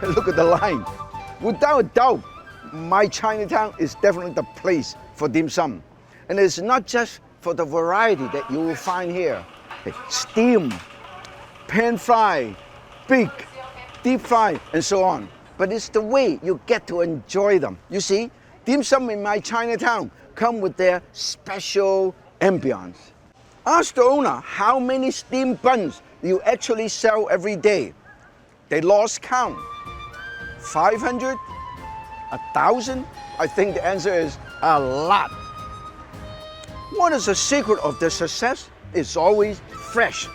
Look at the line. Without a doubt, my Chinatown is definitely the place for dim sum. And it's not just for the variety that you will find here. Steam, pan fry, bake, deep fry, and so on. But it's the way you get to enjoy them. You see, dim sum in my Chinatown come with their special ambience. Ask the owner how many steam buns you actually sell every day. They lost count. 500? 1,000? I think the answer is a lot. What is the secret of their success? It's always fresh.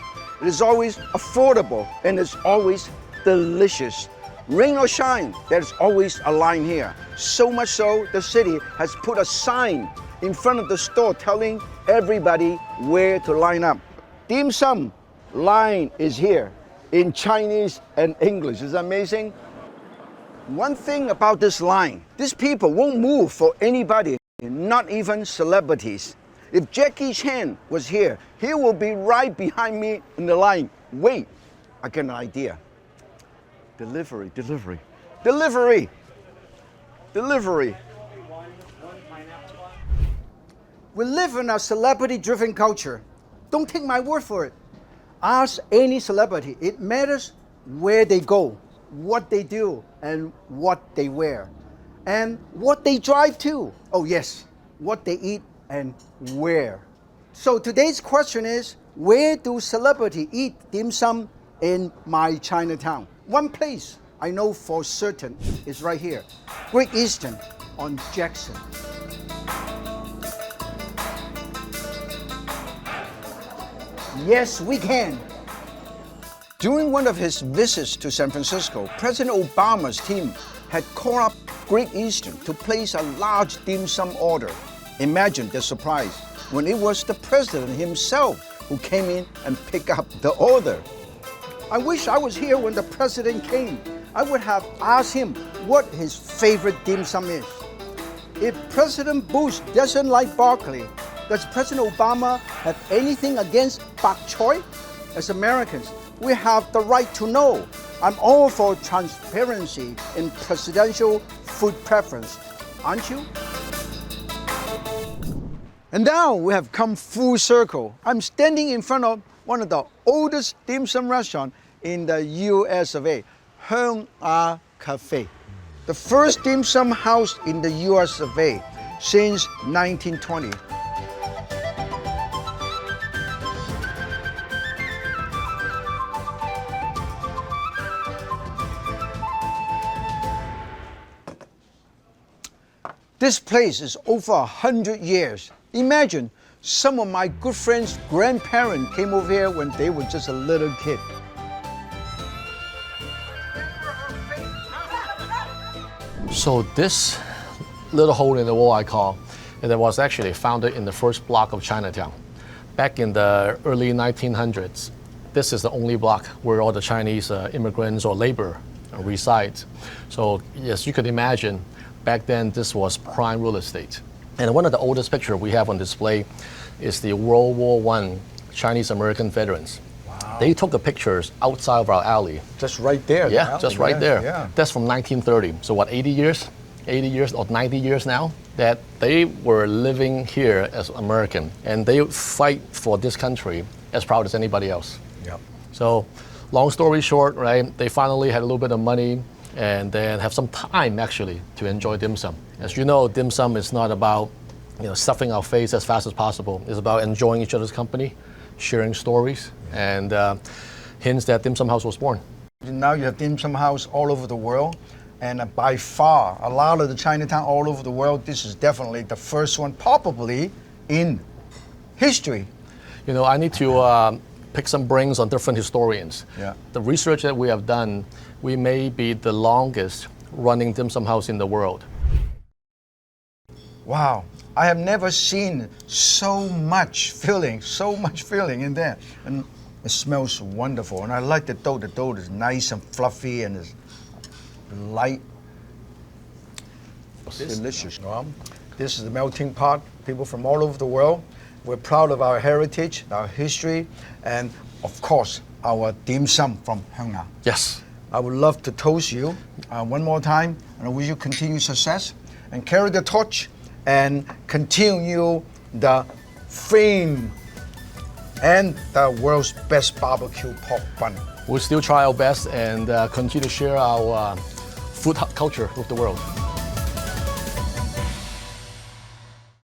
It is always affordable, and it's always delicious. Rain or shine, there's always a line here. So much so, the city has put a sign in front of the store telling everybody where to line up. Dim sum line is here in Chinese and English. Is that amazing? One thing about this line, these people won't move for anybody, not even celebrities. If Jackie Chan was here, he will be right behind me in the line. Wait, I get an idea. Delivery, delivery, delivery, delivery. We live in a celebrity-driven culture. Don't take my word for it. Ask any celebrity. It matters where they go, what they do, and what they wear. And what they drive to. Oh yes, what they eat and where. So today's question is, where do celebrities eat dim sum in my Chinatown? One place I know for certain is right here, Great Eastern on Jackson. Yes, we can. During one of his visits to San Francisco, President Obama's team had called up Great Eastern to place a large dim sum order. Imagine the surprise when it was the president himself who came in and picked up the order. I wish I was here when the president came. I would have asked him what his favorite dim sum is. If President Bush doesn't like broccoli, does President Obama have anything against bok choy? As Americans, we have the right to know. I'm all for transparency in presidential food preference, aren't you? And now we have come full circle. I'm standing in front of one of the oldest dim sum restaurants in the US of A, Hung Ah Cafe. The first dim sum house in the US of A since 1920. This place is over 100 years. Imagine, some of my good friends' grandparents came over here when they were just a little kid. So this little hole in the wall I call, and it was actually founded in the first block of Chinatown. Back in the early 1900s, this is the only block where all the Chinese immigrants or labor reside. So yes, you could imagine, back then this was prime real estate. And one of the oldest pictures we have on display is the World War I Chinese American veterans. Wow. They took the pictures outside of our alley. Just right there. Yeah, just right there. Yeah. That's from 1930. So what, 80 years? 80 years or 90 years now that they were living here as American, and they fight for this country as proud as anybody else. Yep. So long story short, right, they finally had a little bit of money and then have some time actually to enjoy dim sum. As you know, dim sum is not about stuffing our face as fast as possible. It's about enjoying each other's company, sharing stories, and hence that dim sum house was born. Now you have dim sum house all over the world, and by far, a lot of the Chinatown all over the world, this is definitely the first one, probably in history. I need to pick some brains on different historians. Yeah. The research that we have done, we may be the longest running dim sum house in the world. Wow, I have never seen so much filling in there. And it smells wonderful. And I like the dough. The dough is nice and fluffy and it's light. It's delicious. This is the melting pot. People from all over the world. We're proud of our heritage, our history, and of course, our dim sum from Hung Ah. Yes. I would love to toast you one more time, and I wish you continued success and carry the torch and continue the fame and the world's best barbecue pork bun. We'll still try our best and continue to share our food culture with the world.